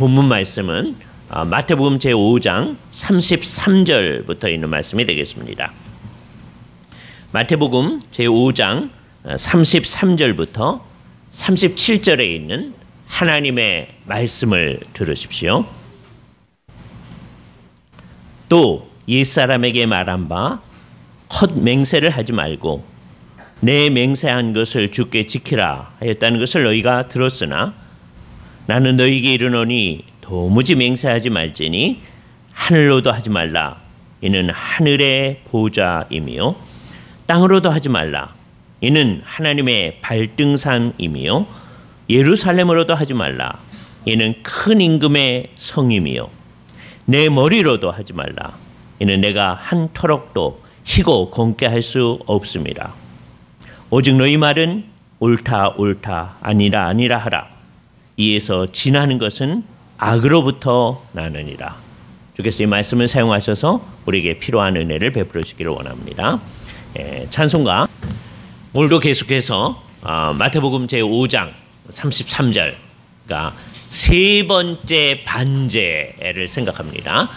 본문 말씀은 마태복음 제5장 33절부터 있는 말씀이 되겠습니다. 마태복음 제5장 33절부터 37절에 있는 하나님의 말씀을 들으십시오. 또 옛사람에게 말한 바 헛맹세를 하지 말고 내 맹세한 것을 주께 지키라 하였다는 것을 너희가 들었으나 나는 너희에게 이르노니 도무지 맹세하지 말지니 하늘로도 하지 말라. 이는 하늘의 보좌이며 땅으로도 하지 말라. 이는 하나님의 발등상이며 예루살렘으로도 하지 말라. 이는 큰 임금의 성임이요 내 머리로도 하지 말라. 이는 내가 한 터럭도 희고 공게 할 수 없습니다. 오직 너희 말은 옳다 옳다 아니라 아니라 하라. 이에서 지나는 것은 악으로부터 나느니라. 주께서 이 말씀을 사용하셔서 우리에게 필요한 은혜를 베풀어 주기를 원합니다. 찬송가 오늘도 계속해서 마태복음 제5장 33절 그러니까 세 번째 반제를 생각합니다.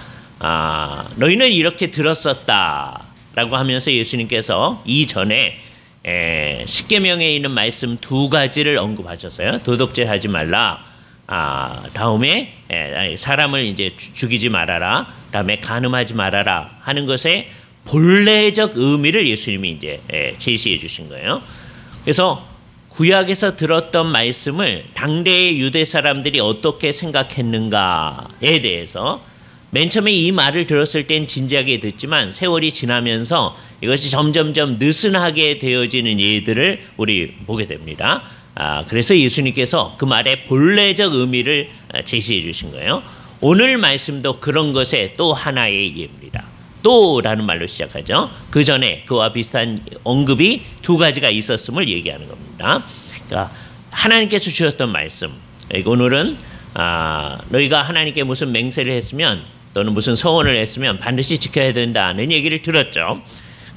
너희는 이렇게 들었었다라고 하면서 예수님께서 이전에 십계명에 있는 말씀 두 가지를 언급하셨어요. 도덕질하지 말라. 다음에 사람을 이제 죽이지 말아라. 다음에 간음하지 말아라 하는 것의 본래적 의미를 예수님이 이제 제시해 주신 거예요. 그래서 구약에서 들었던 말씀을 당대의 유대 사람들이 어떻게 생각했는가에 대해서 맨 처음에 이 말을 들었을 땐 진지하게 듣지만 세월이 지나면서 이것이 점점점 느슨하게 되어지는 예들을 우리 보게 됩니다. 그래서 예수님께서 그 말의 본래적 의미를 제시해 주신 거예요. 오늘 말씀도 그런 것의 또 하나의 예입니다. 또라는 말로 시작하죠. 그 전에 그와 비슷한 언급이 두 가지가 있었음을 얘기하는 겁니다. 그러니까 하나님께서 주셨던 말씀. 오늘은 너희가 하나님께 무슨 맹세를 했으면 또는 무슨 서원을 했으면 반드시 지켜야 된다는 얘기를 들었죠.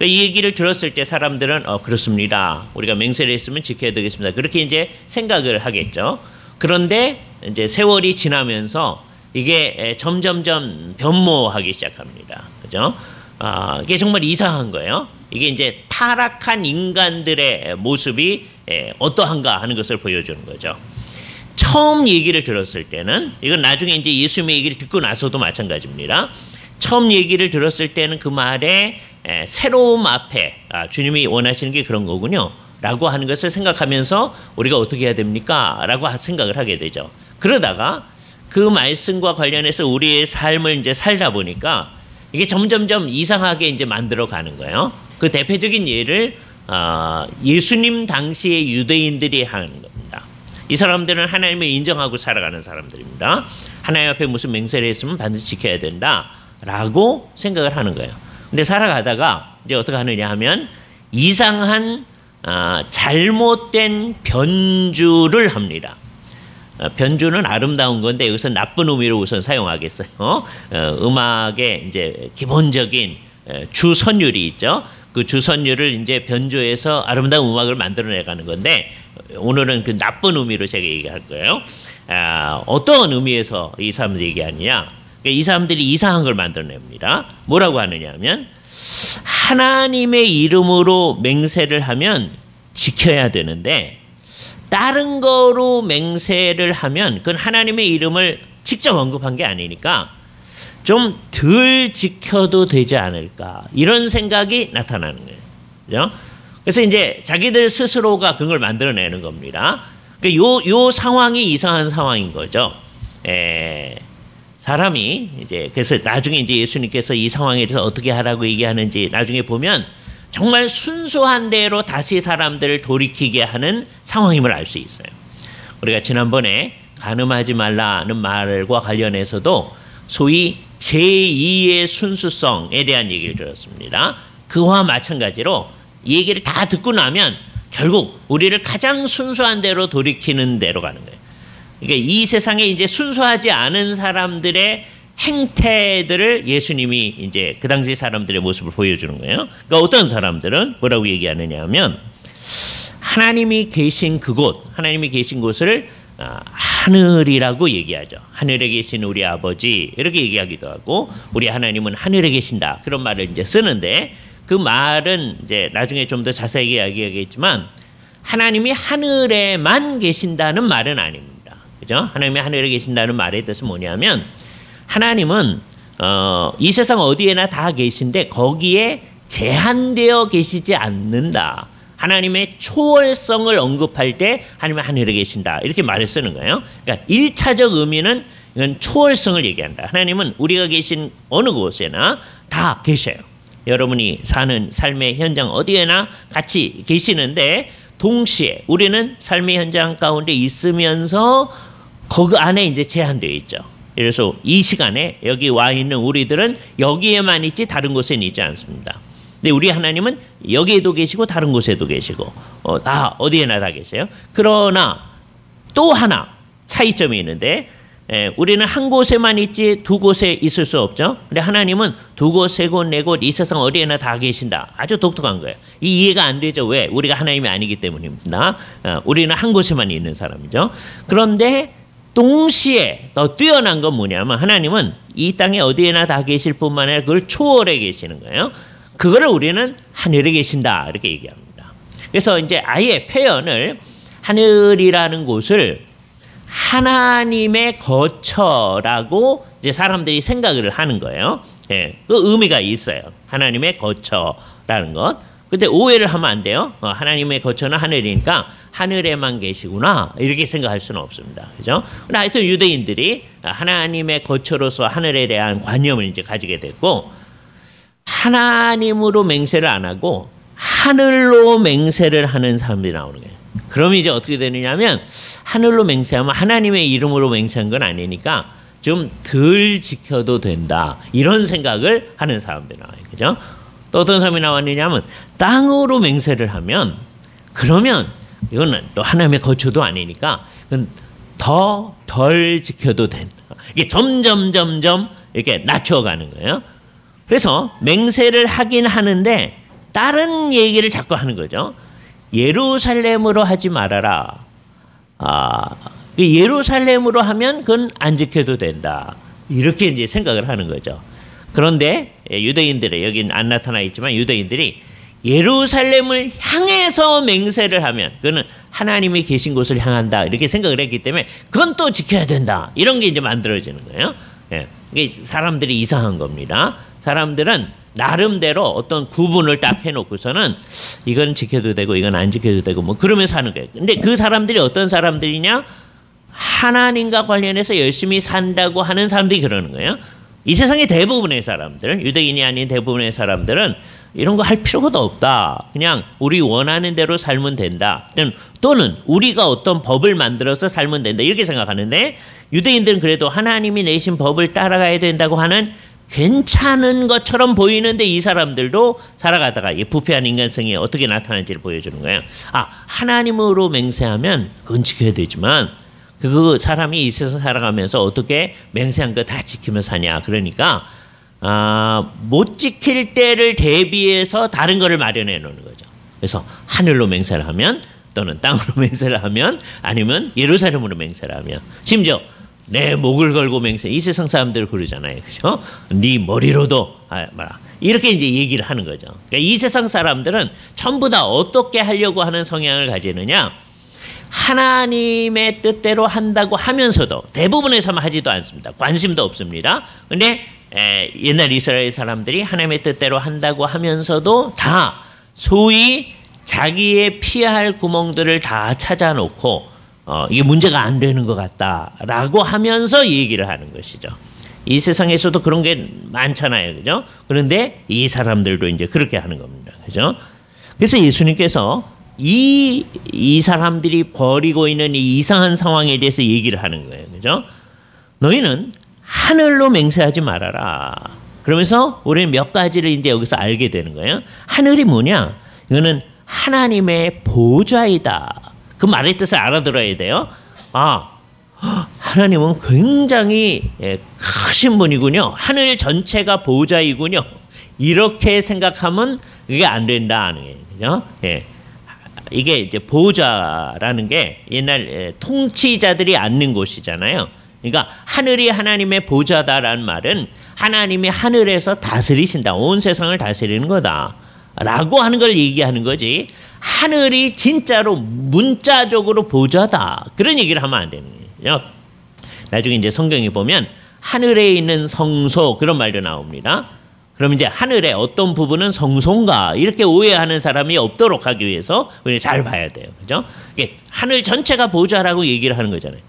이 얘기를 들었을 때 사람들은 그렇습니다. 우리가 맹세를 했으면 지켜야 되겠습니다. 그렇게 이제 생각을 하겠죠. 그런데 이제 세월이 지나면서 이게 점점점 변모하기 시작합니다. 그죠? 이게 정말 이상한 거예요. 이게 이제 타락한 인간들의 모습이 어떠한가 하는 것을 보여주는 거죠. 처음 얘기를 들었을 때는 이건 나중에 이제 예수님의 얘기를 듣고 나서도 마찬가지입니다. 처음 얘기를 들었을 때는 그 말에 새로움 앞에 주님이 원하시는 게 그런 거군요 라고 하는 것을 생각하면서 우리가 어떻게 해야 됩니까? 라고 생각을 하게 되죠. 그러다가 그 말씀과 관련해서 우리의 삶을 이제 살다 보니까 이게 점점점 이상하게 이제 만들어 가는 거예요. 그 대표적인 예를 예수님 당시의 유대인들이 하는 겁니다. 이 사람들은 하나님을 인정하고 살아가는 사람들입니다. 하나님 앞에 무슨 맹세를 했으면 반드시 지켜야 된다라고 생각을 하는 거예요. 근데 살아가다가 이제 어떻게 하느냐 하면 이상한 잘못된 변주를 합니다. 변주는 아름다운 건데 여기서 나쁜 의미로 우선 사용하겠어요. 음악의 이제 기본적인 주선율이 있죠. 그 주선율을 이제 변주해서 아름다운 음악을 만들어내가는 건데 오늘은 그 나쁜 의미로 제가 얘기할 거예요. 어떤 의미에서 이 사람들이 얘기하느냐? 이 사람들이 이상한 걸 만들어냅니다. 뭐라고 하느냐 하면 하나님의 이름으로 맹세를 하면 지켜야 되는데 다른 거로 맹세를 하면 그건 하나님의 이름을 직접 언급한 게 아니니까 좀 덜 지켜도 되지 않을까 이런 생각이 나타나는 거예요. 그죠? 그래서 이제 자기들 스스로가 그걸 만들어내는 겁니다. 요 상황이 이상한 상황인 거죠. 사람이 이제 그래서 나중에 이제 예수님께서 이 상황에 대해서 어떻게 하라고 얘기하는지 나중에 보면 정말 순수한 대로 다시 사람들을 돌이키게 하는 상황임을 알 수 있어요. 우리가 지난번에 간음하지 말라는 말과 관련해서도 소위 제2의 순수성에 대한 얘기를 들었습니다. 그와 마찬가지로 이 얘기를 다 듣고 나면 결국 우리를 가장 순수한 대로 돌이키는 대로 가는 거예요. 그러니까 이 세상에 이제 순수하지 않은 사람들의 행태들을 예수님이 이제 그 당시 사람들의 모습을 보여주는 거예요. 그러니까 어떤 사람들은 뭐라고 얘기하느냐 하면 하나님이 계신 그곳, 하나님이 계신 곳을 하늘이라고 얘기하죠. 하늘에 계신 우리 아버지 이렇게 얘기하기도 하고 우리 하나님은 하늘에 계신다 그런 말을 이제 쓰는데 그 말은 이제 나중에 좀 더 자세하게 이야기하겠지만 하나님이 하늘에만 계신다는 말은 아닙니다. 그죠? 하나님이 하늘에 계신다는 말의 뜻은 뭐냐면 하나님은 이 세상 어디에나 다 계신데 거기에 제한되어 계시지 않는다. 하나님의 초월성을 언급할 때 하나님은 하늘에 계신다. 이렇게 말을 쓰는 거예요. 그러니까 1차적 의미는 이건 초월성을 얘기한다. 하나님은 우리가 계신 어느 곳에나 다 계셔요. 여러분이 사는 삶의 현장 어디에나 같이 계시는데 동시에 우리는 삶의 현장 가운데 있으면서 거기 안에 이제 제한되어 있죠. 그래서 이 시간에 여기 와 있는 우리들은 여기에만 있지 다른 곳에는 있지 않습니다. 근데 우리 하나님은 여기에도 계시고 다른 곳에도 계시고 다 어디에나 다 계세요. 그러나 또 하나 차이점이 있는데 우리는 한 곳에만 있지 두 곳에 있을 수 없죠. 근데 하나님은 두 곳, 세 곳, 네 곳 이 세상 어디에나 다 계신다. 아주 독특한 거예요. 이 이해가 안 되죠. 왜? 우리가 하나님이 아니기 때문입니다. 우리는 한 곳에만 있는 사람이죠. 그런데 동시에 더 뛰어난 건 뭐냐면 하나님은 이 땅에 어디에나 다 계실 뿐만 아니라 그걸 초월해 계시는 거예요. 그거를 우리는 하늘에 계신다 이렇게 얘기합니다. 그래서 이제 아예 표현을 하늘이라는 곳을 하나님의 거처라고 이제 사람들이 생각을 하는 거예요. 예, 그 의미가 있어요. 하나님의 거처라는 것. 근데 오해를 하면 안 돼요. 하나님의 거처는 하늘이니까 하늘에만 계시구나 이렇게 생각할 수는 없습니다. 그죠? 근데 하여튼 유대인들이 하나님의 거처로서 하늘에 대한 관념을 이제 가지게 됐고 하나님으로 맹세를 안 하고 하늘로 맹세를 하는 사람들이 나오는 거예요. 그럼 이제 어떻게 되느냐면 하늘로 맹세하면 하나님의 이름으로 맹세한 건 아니니까 좀 덜 지켜도 된다. 이런 생각을 하는 사람들이 나와요. 그죠? 또 어떤 사람이 나왔느냐면 땅으로 맹세를 하면 그러면 이거는 또 하나님의 거처도 아니니까 더 덜 지켜도 된다. 이게 점점 이렇게 낮춰가는 거예요. 그래서 맹세를 하긴 하는데 다른 얘기를 자꾸 하는 거죠. 예루살렘으로 하지 말아라. 예루살렘으로 하면 그건 안 지켜도 된다. 이렇게 이제 생각을 하는 거죠. 그런데 유대인들의 여긴 안 나타나 있지만 유대인들이 예루살렘을 향해서 맹세를 하면 그거는 하나님이 계신 곳을 향한다 이렇게 생각을 했기 때문에 그건 또 지켜야 된다. 이런 게 이제 만들어지는 거예요. 예. 이게 사람들이 이상한 겁니다. 사람들은 나름대로 어떤 구분을 딱 해놓고서는 이건 지켜도 되고 이건 안 지켜도 되고 뭐 그러면서 하는 거예요. 근데 그 사람들이 어떤 사람들이냐? 하나님과 관련해서 열심히 산다고 하는 사람들이 그러는 거예요. 이 세상의 대부분의 사람들, 유대인이 아닌 대부분의 사람들은 이런 거 할 필요가 없다. 그냥 우리 원하는 대로 살면 된다. 또는 우리가 어떤 법을 만들어서 살면 된다. 이렇게 생각하는데 유대인들은 그래도 하나님이 내신 법을 따라가야 된다고 하는 괜찮은 것처럼 보이는데 이 사람들도 살아가다가 이 부패한 인간성이 어떻게 나타나는지를 보여주는 거예요. 하나님으로 맹세하면 그건 지켜야 되지만 그 사람이 이 세상 살아가면서 어떻게 맹세한 거 다 지키면서 사냐. 그러니까 못 지킬 때를 대비해서 다른 거를 마련해 놓는 거죠. 그래서 하늘로 맹세를 하면 또는 땅으로 맹세를 하면 아니면 예루살렘으로 맹세를 하면 심지어 내 목을 걸고 맹세. 이 세상 사람들 그러잖아요. 그죠? 네 머리로도 이렇게 이제 얘기를 하는 거죠. 그러니까 이 세상 사람들은 전부 다 어떻게 하려고 하는 성향을 가지느냐? 하나님의 뜻대로 한다고 하면서도 대부분의 사람은 하지도 않습니다. 관심도 없습니다. 근데 옛날 이스라엘 사람들이 하나님의 뜻대로 한다고 하면서도 다 소위 자기의 피해야 할 구멍들을 다 찾아놓고 이게 문제가 안 되는 것 같다라고 하면서 얘기를 하는 것이죠. 이 세상에서도 그런 게 많잖아요. 그죠? 그런데 이 사람들도 이제 그렇게 하는 겁니다. 그죠? 그래서 예수님께서 이 사람들이 벌이고 있는 이 이상한 상황에 대해서 얘기를 하는 거예요. 그죠? 너희는 하늘로 맹세하지 말아라. 그러면서 우리는 몇 가지를 이제 여기서 알게 되는 거예요. 하늘이 뭐냐? 이거는 하나님의 보좌이다. 그 말의 뜻을 알아들어야 돼요. 하나님은 굉장히 크신 분이군요. 하늘 전체가 보좌이군요. 이렇게 생각하면 그게 안 된다는 거예요. 그죠? 예. 이게 이제 보좌라는 게 옛날 통치자들이 앉는 곳이잖아요. 그러니까 하늘이 하나님의 보좌다라는 말은 하나님이 하늘에서 다스리신다. 온 세상을 다스리는 거다. 라고 하는 걸 얘기하는 거지. 하늘이 진짜로 문자적으로 보좌다. 그런 얘기를 하면 안 되는 거예요. 나중에 이제 성경에 보면 하늘에 있는 성소 그런 말도 나옵니다. 그럼 이제 하늘의 어떤 부분은 성소인가 이렇게 오해하는 사람이 없도록 하기 위해서 우리 잘 봐야 돼요. 그죠? 이게 하늘 전체가 보좌라고 얘기를 하는 거잖아요.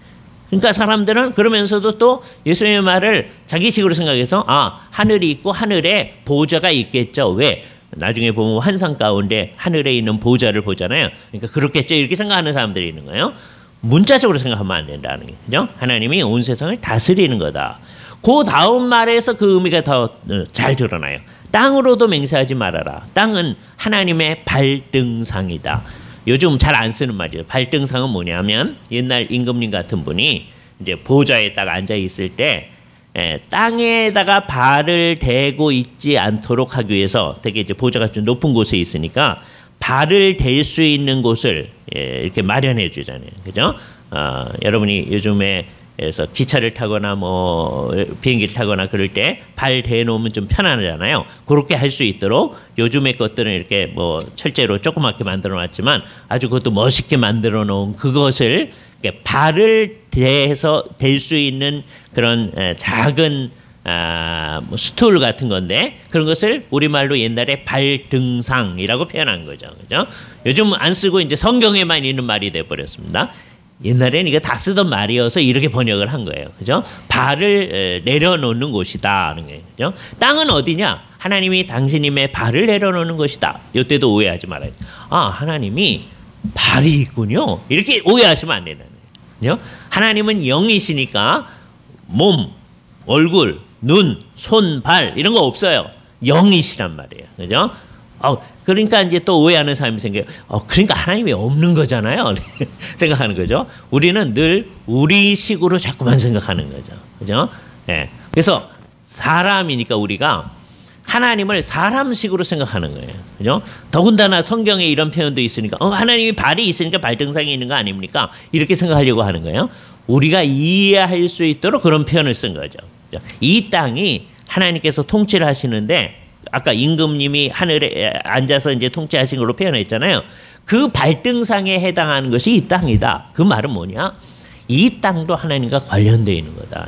그러니까 사람들은 그러면서도 또 예수님의 말을 자기식으로 생각해서 하늘이 있고 하늘에 보좌가 있겠죠. 왜? 나중에 보면 환상 가운데 하늘에 있는 보좌를 보잖아요. 그러니까 그렇겠죠. 이렇게 생각하는 사람들이 있는 거예요. 문자적으로 생각하면 안 된다는 게. 그죠? 하나님이 온 세상을 다스리는 거다. 그 다음 말에서 그 의미가 더 잘 드러나요. 땅으로도 맹세하지 말아라. 땅은 하나님의 발등상이다. 요즘 잘 안 쓰는 말이에요. 발등상은 뭐냐면 옛날 임금님 같은 분이 이제 보좌에 딱 앉아 있을 때 땅에다가 발을 대고 있지 않도록 하기 위해서 되게 이제 보좌가 좀 높은 곳에 있으니까 발을 댈 수 있는 곳을 이렇게 마련해 주잖아요. 그죠? 여러분이 요즘에 그래서 기차를 타거나 뭐 비행기를 타거나 그럴 때 발 대놓으면 좀 편안하잖아요. 그렇게 할 수 있도록 요즘의 것들은 이렇게 뭐 철제로 조그맣게 만들어 놨지만 아주 그것도 멋있게 만들어 놓은 그것을 발을 대서 댈 수 있는 그런 작은 뭐 스툴 같은 건데 그런 것을 우리말로 옛날에 발등상이라고 표현한 거죠. 그죠? 요즘 안 쓰고 이제 성경에만 있는 말이 돼 버렸습니다. 옛날에는 이거 다 쓰던 말이어서 이렇게 번역을 한 거예요. 그죠? 발을 내려놓는 곳이다. 하는 거예요. 그죠? 땅은 어디냐? 하나님이 당신님의 발을 내려놓는 것이다. 이때도 오해하지 말아요. 하나님이 발이 있군요. 이렇게 오해하시면 안 된다는 거예요. 그죠? 하나님은 영이시니까 몸, 얼굴, 눈, 손, 발 이런 거 없어요. 영이시란 말이에요. 그죠? 그러니까 이제 또 오해하는 사람이 생겨요. 그러니까 하나님이 없는 거잖아요. 생각하는 거죠. 우리는 늘 우리식으로 자꾸만 생각하는 거죠. 그죠? 예. 그래서 사람이니까 우리가 하나님을 사람식으로 생각하는 거예요. 그죠? 더군다나 성경에 이런 표현도 있으니까 하나님이 발이 있으니까 발등상에 있는 거 아닙니까? 이렇게 생각하려고 하는 거예요. 우리가 이해할 수 있도록 그런 표현을 쓴 거죠. 이 땅이 하나님께서 통치를 하시는데 아까 임금님이 하늘에 앉아서 이제 통치하신 걸로 표현했잖아요. 그 발등상에 해당하는 것이 이 땅이다. 그 말은 뭐냐? 이 땅도 하나님과 관련되어 있는 거다.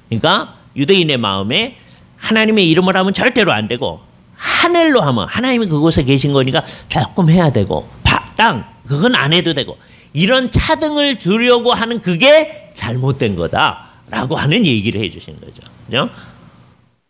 그러니까 유대인의 마음에 하나님의 이름을 하면 절대로 안 되고 하늘로 하면 하나님이 그곳에 계신 거니까 조금 해야 되고 땅 그건 안 해도 되고 이런 차등을 두려고 하는 그게 잘못된 거다라고 하는 얘기를 해주신 거죠. 그죠?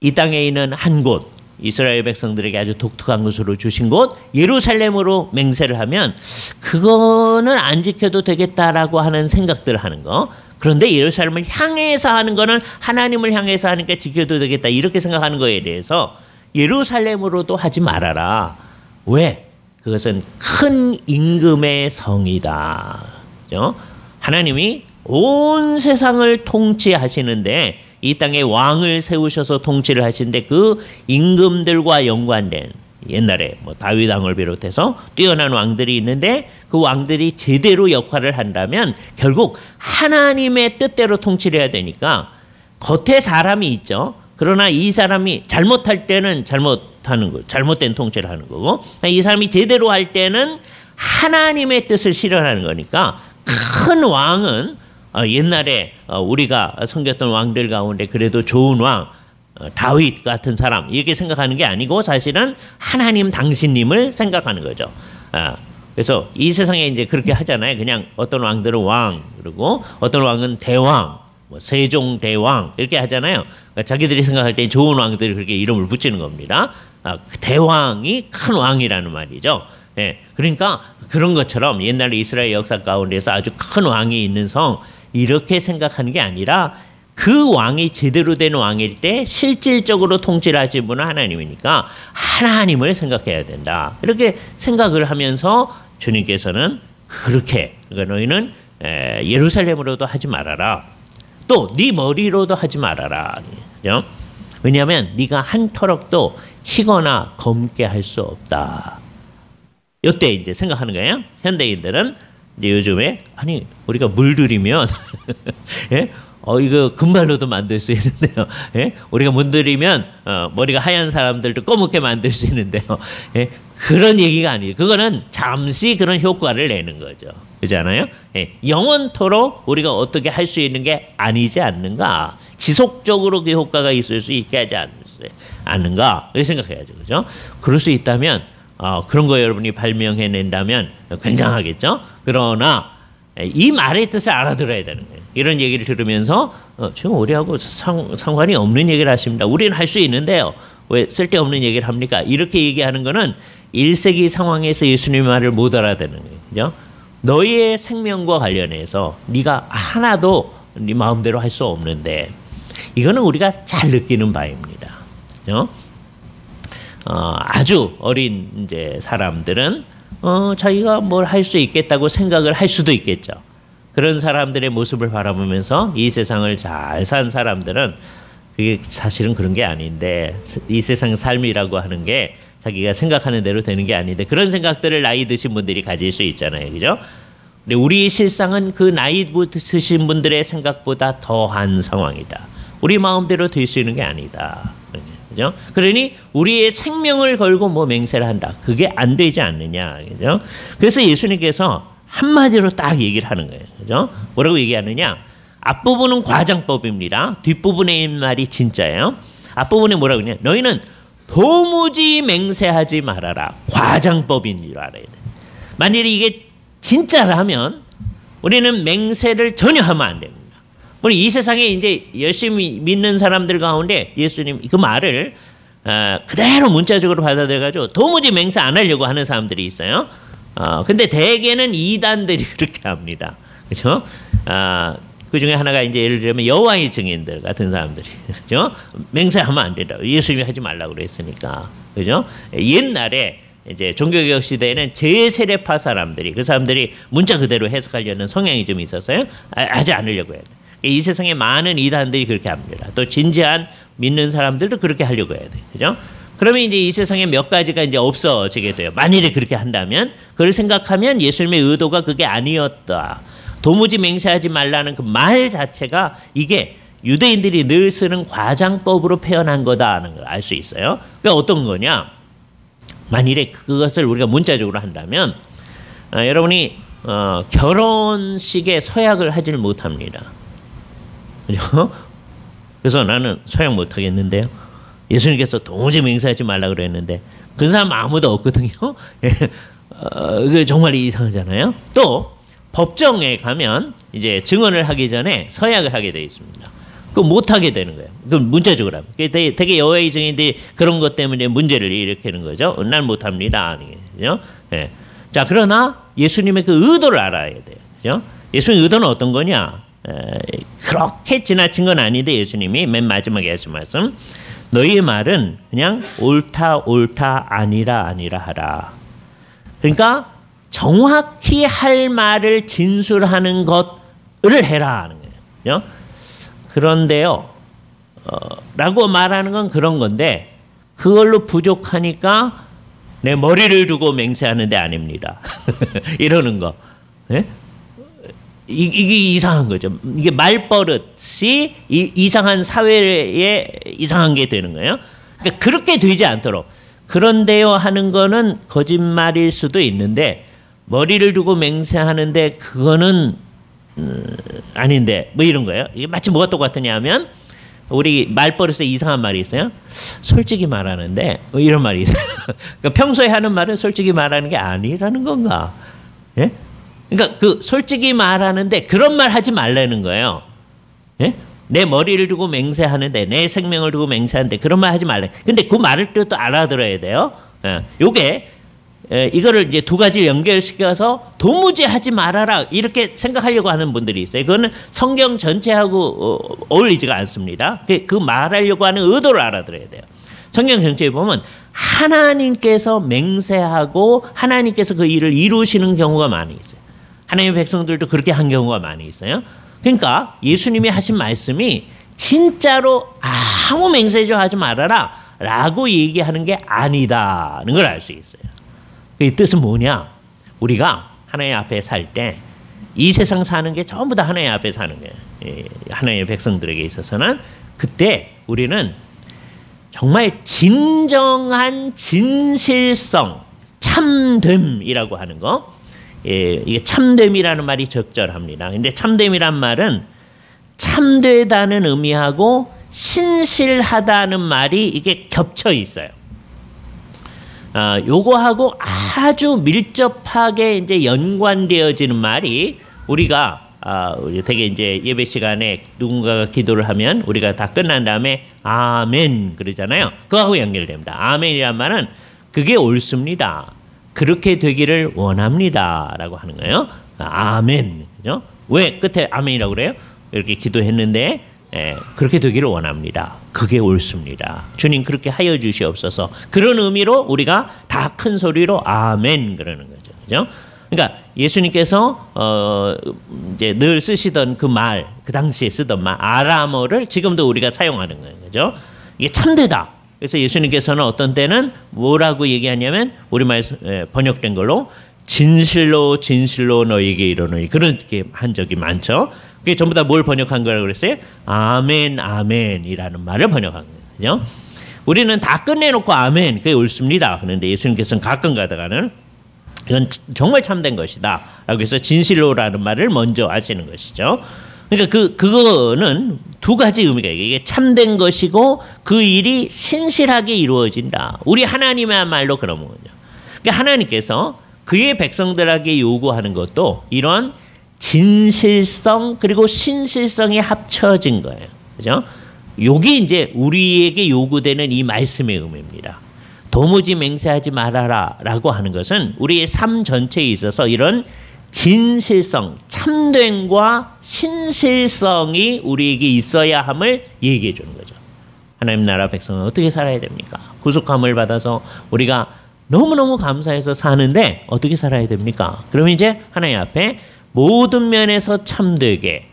이 땅에 있는 한 곳 이스라엘 백성들에게 아주 독특한 것으로 주신 곳 예루살렘으로 맹세를 하면 그거는 안 지켜도 되겠다라고 하는 생각들을 하는 거. 그런데 예루살렘을 향해서 하는 거는 하나님을 향해서 하니까 지켜도 되겠다 이렇게 생각하는 거에 대해서 예루살렘으로도 하지 말아라. 왜? 그것은 큰 임금의 성이다. 그죠? 하나님이 온 세상을 통치하시는데 이 땅에 왕을 세우셔서 통치를 하시는데 그 임금들과 연관된 옛날에 뭐 다윗 왕을 비롯해서 뛰어난 왕들이 있는데 그 왕들이 제대로 역할을 한다면 결국 하나님의 뜻대로 통치를 해야 되니까 겉에 사람이 있죠. 그러나 이 사람이 잘못할 때는 잘못하는 거, 잘못된 통치를 하는 거고 이 사람이 제대로 할 때는 하나님의 뜻을 실현하는 거니까 큰 왕은 옛날에 우리가 섬겼던 왕들 가운데 그래도 좋은 왕 다윗 같은 사람 이렇게 생각하는 게 아니고 사실은 하나님 당신님을 생각하는 거죠. 그래서 이 세상에 이제 그렇게 하잖아요. 그냥 어떤 왕들은 왕 그리고 어떤 왕은 대왕, 뭐 세종대왕 이렇게 하잖아요. 그러니까 자기들이 생각할 때 좋은 왕들이 그렇게 이름을 붙이는 겁니다. 대왕이 큰 왕이라는 말이죠. 예, 그러니까 그런 것처럼 옛날 이스라엘 역사 가운데서 아주 큰 왕이 있는 성 이렇게 생각하는 게 아니라 그 왕이 제대로 된 왕일 때 실질적으로 통치를 하신 분은 하나님이니까 하나님을 생각해야 된다. 이렇게 생각을 하면서 주님께서는 그렇게 그러니까 너희는 예루살렘으로도 하지 말아라. 또 네 머리로도 하지 말아라. 그죠? 왜냐하면 네가 한 터럭도 희거나 검게 할 수 없다. 요때 이제 생각하는 거예요. 현대인들은 이제 요즘에 아니 우리가 물들이면 예? 이거 금발로도 만들 수 있는데요. 예? 우리가 물들이면 머리가 하얀 사람들도 검게 만들 수 있는데요. 예? 그런 얘기가 아니에요. 그거는 잠시 그런 효과를 내는 거죠. 그렇잖아요. 예? 영원토록 우리가 어떻게 할 수 있는 게 아니지 않는가. 지속적으로 그 효과가 있을 수 있게 하지 않는가. 이렇게 생각해야죠. 그죠? 그럴 수 있다면 그런 거 여러분이 발명해낸다면 굉장하겠죠. 그러나 이 말의 뜻을 알아들어야 되는 거예요. 이런 얘기를 들으면서 지금 우리하고 상관이 없는 얘기를 하십니다. 우리는 할 수 있는데요. 왜 쓸데없는 얘기를 합니까? 이렇게 얘기하는 거는 1세기 상황에서 예수님의 말을 못 알아듣는 거예요. 그죠? 너희의 생명과 관련해서 네가 하나도 네 마음대로 할 수 없는데 이거는 우리가 잘 느끼는 바입니다. 그죠? 아주 어린 이제 사람들은 자기가 뭘 할 수 있겠다고 생각을 할 수도 있겠죠. 그런 사람들의 모습을 바라보면서 이 세상을 잘 산 사람들은 그게 사실은 그런 게 아닌데 이 세상 삶이라고 하는 게 자기가 생각하는 대로 되는 게 아닌데 그런 생각들을 나이 드신 분들이 가질 수 있잖아요. 그죠? 근데 우리 실상은 그 나이 드신 분들의 생각보다 더한 상황이다. 우리 마음대로 될 수 있는 게 아니다. 그죠? 그러니 우리의 생명을 걸고 뭐 맹세를 한다. 그게 안 되지 않느냐. 그죠? 그래서 예수님께서 한마디로 딱 얘기를 하는 거예요. 그죠? 뭐라고 얘기하느냐? 앞부분은 과장법입니다. 뒷부분의 말이 진짜예요. 앞부분에 뭐라고 그러냐? 너희는 도무지 맹세하지 말아라. 과장법인 줄 알아야 돼. 만일에 이게 진짜라면 우리는 맹세를 전혀 하면 안 됩니다. 물론 이 세상에 이제 열심히 믿는 사람들 가운데 예수님 그 말을 그대로 문자적으로 받아들여가지고 도무지 맹세 안 하려고 하는 사람들이 있어요. 근데 대개는 이단들이 그렇게 합니다. 그렇죠? 그 중에 하나가 이제 예를 들면 여호와의 증인들 같은 사람들이 그렇죠? 맹세하면 안 된다. 예수님이 하지 말라고 그랬으니까. 그렇죠? 옛날에 이제 종교개혁 시대에는 제세례파 사람들이 그 사람들이 문자 그대로 해석하려는 성향이 좀 있었어요. 하지 않으려고 해야 돼. 이 세상에 많은 이단들이 그렇게 합니다. 또 진지한 믿는 사람들도 그렇게 하려고 해야 돼. 그죠? 그러면 이제 이 세상에 몇 가지가 이제 없어지게 돼요. 만일에 그렇게 한다면 그걸 생각하면 예수님의 의도가 그게 아니었다. 도무지 맹세하지 말라는 그 말 자체가 이게 유대인들이 늘 쓰는 과장법으로 표현한 거다라는 걸 알 수 있어요. 그러니까 어떤 거냐? 만일에 그것을 우리가 문자적으로 한다면 여러분이 결혼식에 서약을 하지를 못합니다. 그죠? 그래서 나는 서약 못하겠는데요. 예수님께서 도무지 맹세하지 말라고 그랬는데 그 사람 아무도 없거든요. 그게 정말 이상하잖아요. 또 법정에 가면 이제 증언을 하기 전에 서약을 하게 되어 있습니다. 그거 못하게 되는 거예요. 그건 문자적으로 하면. 되게 여호와의 증인들이 그런 것 때문에 문제를 일으키는 거죠. 난 못합니다. 그죠? 네. 자, 그러나 예수님의 그 의도를 알아야 돼요. 그죠? 예수님의 의도는 어떤 거냐? 그렇게 지나친 건 아닌데 예수님이 맨 마지막에 하신 말씀 너희의 말은 그냥 옳다 아니라 하라. 그러니까 정확히 할 말을 진술하는 것을 해라 하는 거예요. 그죠? 그런데요 라고 말하는 건 그런 건데 그걸로 부족하니까 내 머리를 두고 맹세하는 데 아닙니다. 이러는 거. 네? 이게 이상한 거죠. 이게 말버릇이 이상한 사회에 이상한 게 되는 거예요. 그러니까 그렇게 되지 않도록 그런데요 하는 거는 거짓말일 수도 있는데 머리를 두고 맹세하는데 그거는 아닌데 뭐 이런 거예요. 이게 마치 뭐가 똑같으냐 하면 우리 말버릇에 이상한 말이 있어요. 솔직히 말하는데 뭐 이런 말이 있어요. 그러니까 평소에 하는 말은 솔직히 말하는 게 아니라는 건가? 예? 그러니까 그 솔직히 말하는데 그런 말 하지 말라는 거예요. 예? 내 머리를 두고 맹세하는데 내 생명을 두고 맹세하는데 그런 말 하지 말라. 근데 그 말을 또 알아들어야 돼요. 예. 요게 이거를 이제 두 가지 연결시켜서 도무지 하지 말아라 이렇게 생각하려고 하는 분들이 있어요. 그거는 성경 전체하고 어울리지가 않습니다. 그 말하려고 하는 의도를 알아들어야 돼요. 성경 전체에 보면 하나님께서 맹세하고 하나님께서 그 일을 이루시는 경우가 많이 있어요. 하나님의 백성들도 그렇게 한 경우가 많이 있어요. 그러니까 예수님이 하신 말씀이 진짜로 아무 맹세조 하지 말아라 라고 얘기하는 게 아니다는 걸 알 수 있어요. 그 뜻은 뭐냐? 우리가 하나님 앞에 살 때 이 세상 사는 게 전부 다 하나님 앞에 사는 거예요. 하나님의 백성들에게 있어서는 그때 우리는 정말 진정한 진실성, 참됨이라고 하는 거. 이게 참됨이라는 말이 적절합니다. 근데 참됨이란 말은 참되다는 의미하고 신실하다는 말이 이게 겹쳐 있어요. 요거하고 아주 밀접하게 이제 연관되어지는 말이 우리가 되게 이제 예배 시간에 누군가가 기도를 하면 우리가 다 끝난 다음에 아멘 그러잖아요. 그거하고 연결됩니다. 아멘이란 말은 그게 옳습니다. 그렇게 되기를 원합니다라고 하는 거예요. 아멘. 그죠? 왜 끝에 아멘이라고 그래요? 이렇게 기도했는데 그렇게 되기를 원합니다. 그게 옳습니다. 주님 그렇게 하여 주시옵소서. 그런 의미로 우리가 다 큰 소리로 아멘 그러는 거죠. 그죠? 그러니까 예수님께서 이제 늘 쓰시던 그 말, 그 당시에 쓰던 말 아람어를 지금도 우리가 사용하는 거예요. 그죠? 이게 참되다. 그래서 예수님께서는 어떤 때는 뭐라고 얘기하냐면 우리말 번역된 걸로 진실로 진실로 너희에게 이르노니 그렇게 한 적이 많죠. 그게 전부 다 뭘 번역한 거라고 그랬어요? 아멘 아멘이라는 말을 번역한 거예요. 그죠? 우리는 다 끝내놓고 아멘 그게 옳습니다. 그런데 예수님께서는 가끔 가다가는 이건 정말 참된 것이다 라고 해서 진실로라는 말을 먼저 하시는 것이죠. 그러니까 그거는 두 가지 의미가 있어요. 이게 참된 것이고 그 일이 신실하게 이루어진다. 우리 하나님의말로 그런 거죠. 그러니까 하나님께서 그의 백성들에게 요구하는 것도 이런 진실성 그리고 신실성이 합쳐진 거예요. 그죠? 요게 이제 우리에게 요구되는 이 말씀의 의미입니다. 도무지 맹세하지 말아라 라고 하는 것은 우리의 삶 전체에 있어서 이런 진실성, 참됨과 신실성이 우리에게 있어야 함을 얘기해 주는 거죠. 하나님 나라 백성은 어떻게 살아야 됩니까? 구속함을 받아서 우리가 너무너무 감사해서 사는데 어떻게 살아야 됩니까? 그러면 이제 하나님 앞에 모든 면에서 참되게,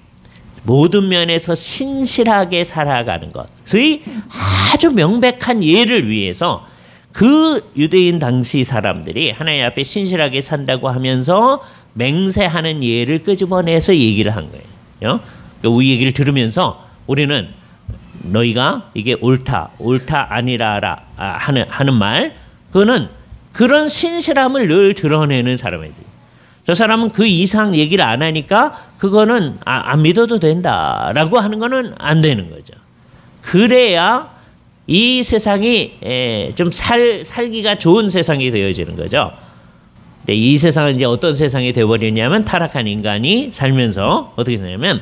모든 면에서 신실하게 살아가는 것의 아주 명백한 예를 위해서 그 유대인 당시 사람들이 하나님 앞에 신실하게 산다고 하면서 맹세하는 예를 끄집어내서 얘기를 한 거예요. 그러니까 이 얘기를 들으면서 우리는 너희가 이게 옳다 아니라라 하는 말, 그거는 그런 신실함을 늘 드러내는 사람이지. 저 사람은 그 이상 얘기를 안 하니까 그거는 안 믿어도 된다라고 하는 거는 안 되는 거죠. 그래야 이 세상이 좀 살기가 좋은 세상이 되어지는 거죠. 근데 이 세상은 이제 어떤 세상이 되어버리냐면 타락한 인간이 살면서 어떻게 되냐면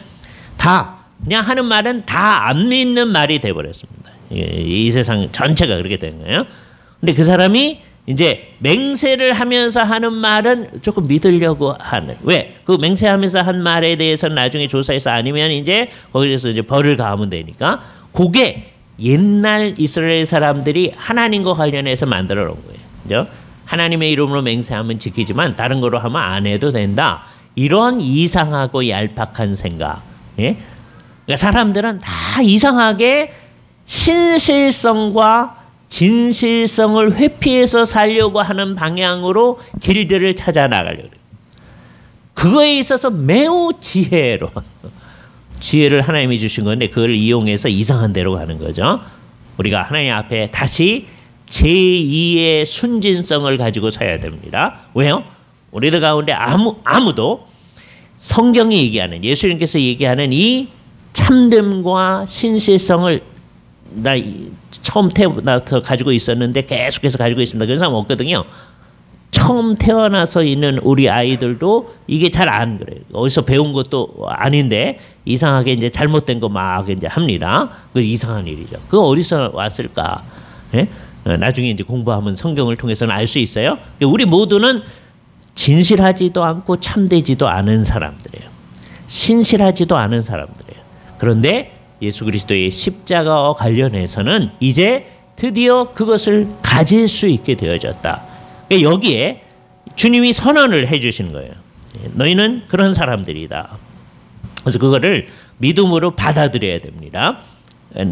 다 그냥 하는 말은 다 안 믿는 말이 되어버렸습니다. 이 세상 전체가 그렇게 된 거예요. 근데 그 사람이 이제 맹세를 하면서 하는 말은 조금 믿으려고 하는. 왜? 그 맹세하면서 한 말에 대해서는 나중에 조사해서 아니면 이제 거기서 이제 벌을 가하면 되니까 그게 옛날 이스라엘 사람들이 하나님과 관련해서 만들어 놓은 거예요. 그죠? 하나님의 이름으로 맹세하면 지키지만 다른 거로 하면 안 해도 된다. 이런 이상하고 얄팍한 생각. 예? 그러니까 사람들은 다 이상하게 신실성과 진실성을 회피해서 살려고 하는 방향으로 길들을 찾아 나가려고 해요. 그거에 있어서 매우 지혜로 지혜를 하나님이 주신 건데 그걸 이용해서 이상한 대로 가는 거죠. 우리가 하나님 앞에 다시 제2의 순진성을 가지고 서야 됩니다. 왜요? 우리들 가운데 아무도 성경이 얘기하는, 예수님께서 얘기하는 이 참됨과 신실성을 나 처음 태어나서 가지고 있었는데 계속해서 가지고 있습니다. 그런 사람 없거든요. 처음 태어나서 있는 우리 아이들도 이게 잘 안 그래요. 어디서 배운 것도 아닌데 이상하게 이제 잘못된 거 막 이제 합니다. 그 이상한 일이죠. 그거 어디서 왔을까? 예? 나중에 이제 공부하면 성경을 통해서는 알 수 있어요. 우리 모두는 진실하지도 않고 참되지도 않은 사람들이에요. 신실하지도 않은 사람들이에요. 그런데 예수 그리스도의 십자가와 관련해서는 이제 드디어 그것을 가질 수 있게 되어졌다. 여기에 주님이 선언을 해주시는 거예요. 너희는 그런 사람들이다. 그래서 그거를 믿음으로 받아들여야 됩니다.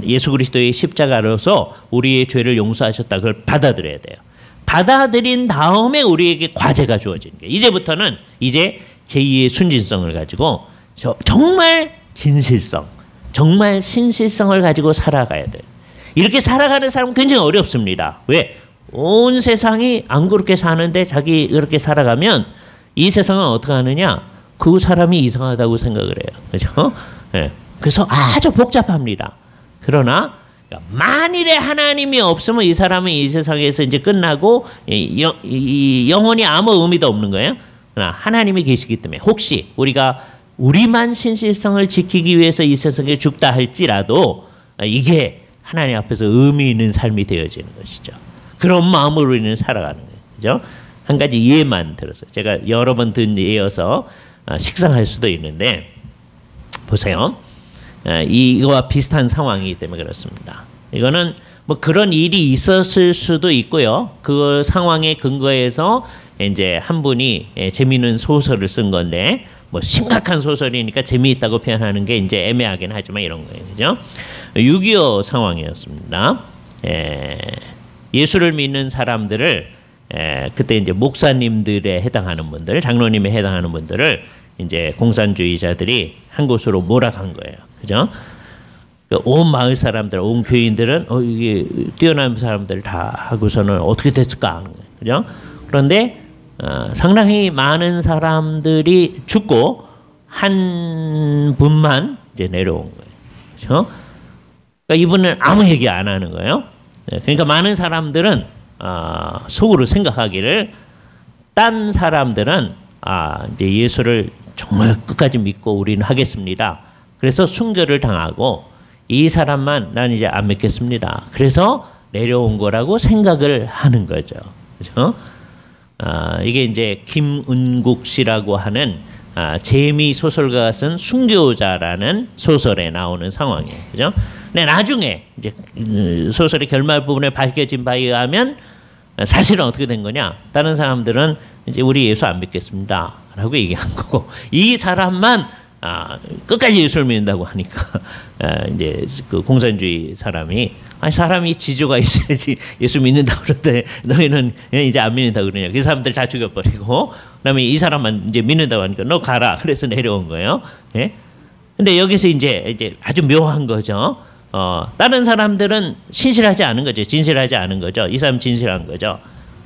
예수 그리스도의 십자가로서 우리의 죄를 용서하셨다. 그걸 받아들여야 돼요. 받아들인 다음에 우리에게 과제가 주어지는 거예요. 이제부터는 이제 제2의 순진성을 가지고 정말 진실성, 정말 신실성을 가지고 살아가야 돼요. 이렇게 살아가는 사람은 굉장히 어렵습니다. 왜? 온 세상이 안 그렇게 사는데 자기 그렇게 살아가면 이 세상은 어떻게 하느냐? 그 사람이 이상하다고 생각을 해요. 그렇죠? 네. 그래서 아주 복잡합니다. 그러나 만일에 하나님이 없으면 이 사람은 이 세상에서 이제 끝나고 영원히 아무 의미도 없는 거예요. 그러나 하나님이 계시기 때문에 혹시 우리만 신실성을 지키기 위해서 이 세상에 죽다 할지라도 이게 하나님 앞에서 의미 있는 삶이 되어지는 것이죠. 그런 마음으로 우리는 살아가는 거예요. 그죠? 한 가지 예만 들어서 제가 여러 번 든 예여서 식상할 수도 있는데 보세요. 이거와 비슷한 상황이기 때문에 그렇습니다. 이거는 뭐 그런 일이 있었을 수도 있고요. 그 상황에 근거해서 이제 한 분이 재미있는 소설을 쓴 건데 뭐 심각한 소설이니까 재미있다고 표현하는 게 이제 애매하긴 하지만 이런 거예요. 그죠? 6.25 상황이었습니다. 예수를 믿는 사람들을 그때 이제 목사님들에 해당하는 분들, 장로님에 해당하는 분들을 이제 공산주의자들이 한 곳으로 몰아간 거예요. 그죠? 온 마을 사람들, 온 교인들은 이게 뛰어난 사람들 다 하고서는 어떻게 됐을까 하는 거예요. 그죠? 그런데 상당히 많은 사람들이 죽고 한 분만 이제 내려온 거예요. 그렇죠? 그러니까 이분은 아무 얘기 안 하는 거예요. 그러니까 많은 사람들은 속으로 생각하기를 딴 사람들은 이제 예수를 정말 끝까지 믿고 우리는 하겠습니다. 그래서 순교를 당하고 이 사람만 난 이제 안 믿겠습니다. 그래서 내려온 거라고 생각을 하는 거죠. 그렇죠? 이게 이제 김은국 씨라고 하는 재미 소설가가 쓴 순교자라는 소설에 나오는 상황이에요. 그죠? 근데 나중에 이제 소설의 결말 부분에 밝혀진 바에 의하면 사실은 어떻게 된 거냐? 다른 사람들은 이제 우리 예수 안 믿겠습니다라고 얘기한 거고 이 사람만 끝까지 예수를 믿는다고 하니까 이제 그 공산주의 사람이 지조가 있어야지 예수 믿는다 그러는데 너희는 이제 안 믿는다 그러냐? 그 사람들 다 죽여버리고 그다음에 이 사람만 이제 믿는다고 하니까 너 가라. 그래서 내려온 거예요. 예? 근데 여기서 이제 아주 묘한 거죠. 다른 사람들은 신실하지 않은 거죠. 진실하지 않은 거죠. 이 사람 진실한 거죠.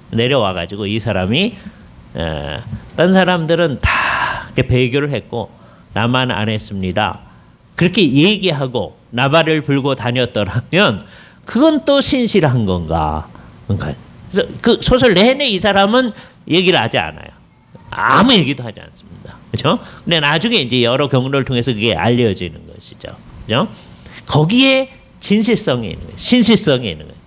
내려와 가지고 이 사람이 다른 사람들은 다 배교를 했고 나만 안 했습니다. 그렇게 얘기하고 나발을 불고 다녔더라면 그건 또 신실한 건가? 그러니까 그 소설 내내 이 사람은 얘기를 하지 않아요. 아무 얘기도 하지 않습니다. 그렇죠? 근데 나중에 이제 여러 경로를 통해서 그게 알려지는 것이죠. 그렇죠? 거기에 진실성이 있는 거예요. 신실성이 있는 거예요.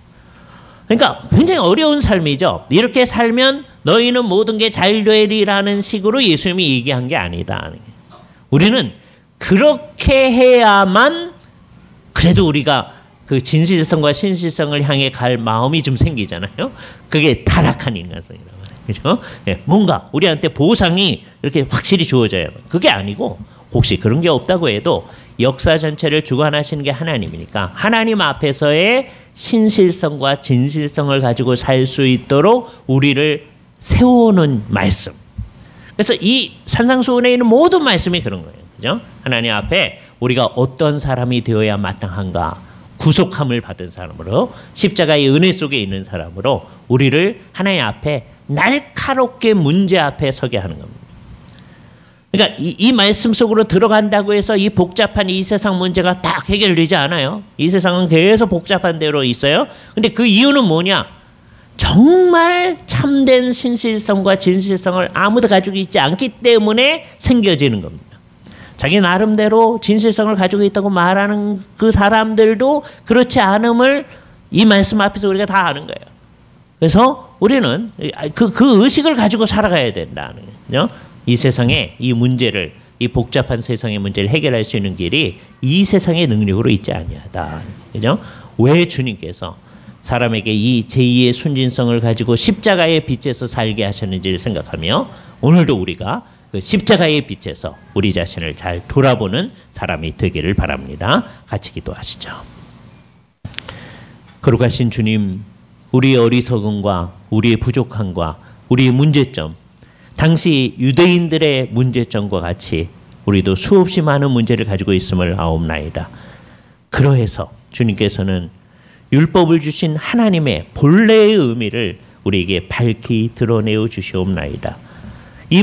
그러니까 굉장히 어려운 삶이죠. 이렇게 살면 너희는 모든 게 잘 되리라는 식으로 예수님이 얘기한 게 아니다. 우리는 그렇게 해야만 그래도 우리가 그 진실성과 신실성을 향해 갈 마음이 좀 생기잖아요. 그게 타락한 인간성이라고 해요. 그죠? 예, 뭔가 우리한테 보상이 이렇게 확실히 주어져야 해요. 그게 아니고 혹시 그런 게 없다고 해도 역사 전체를 주관하시는 게 하나님이니까 하나님 앞에서의 신실성과 진실성을 가지고 살 수 있도록 우리를 세우는 말씀. 그래서 이 산상수훈에 있는 모든 말씀이 그런 거예요. 그죠? 하나님 앞에 우리가 어떤 사람이 되어야 마땅한가? 구속함을 받은 사람으로 십자가의 은혜 속에 있는 사람으로 우리를 하나님 앞에 날카롭게 문제 앞에 서게 하는 겁니다. 그러니까 이 말씀 속으로 들어간다고 해서 이 복잡한 이 세상 문제가 딱 해결되지 않아요. 이 세상은 계속 복잡한 대로 있어요. 근데 그 이유는 뭐냐? 정말 참된 신실성과 진실성을 아무도 가지고 있지 않기 때문에 생겨지는 겁니다. 자기 나름대로 진실성을 가지고 있다고 말하는 그 사람들도 그렇지 않음을 이 말씀 앞에서 우리가 다 아는 거예요. 그래서 우리는 그 의식을 가지고 살아가야 된다는 거예요. 이 세상의 이 문제를, 이 복잡한 세상의 문제를 해결할 수 있는 길이 이 세상의 능력으로 있지 아니하다. 그죠? 왜 주님께서 사람에게 이 제2의 순진성을 가지고 십자가의 빛에서 살게 하셨는지를 생각하며 오늘도 우리가 그 십자가의 빛에서 우리 자신을 잘 돌아보는 사람이 되기를 바랍니다. 같이 기도하시죠. 거룩하신 주님, 우리의 어리석음과 우리의 부족함과 우리의 문제점, 당시 유대인들의 문제점과 같이 우리도 수없이 많은 문제를 가지고 있음을 아옵나이다. 그러해서 주님께서는 율법을 주신 하나님의 본래의 의미를 우리에게 밝히 드러내어 주시옵나이다. 이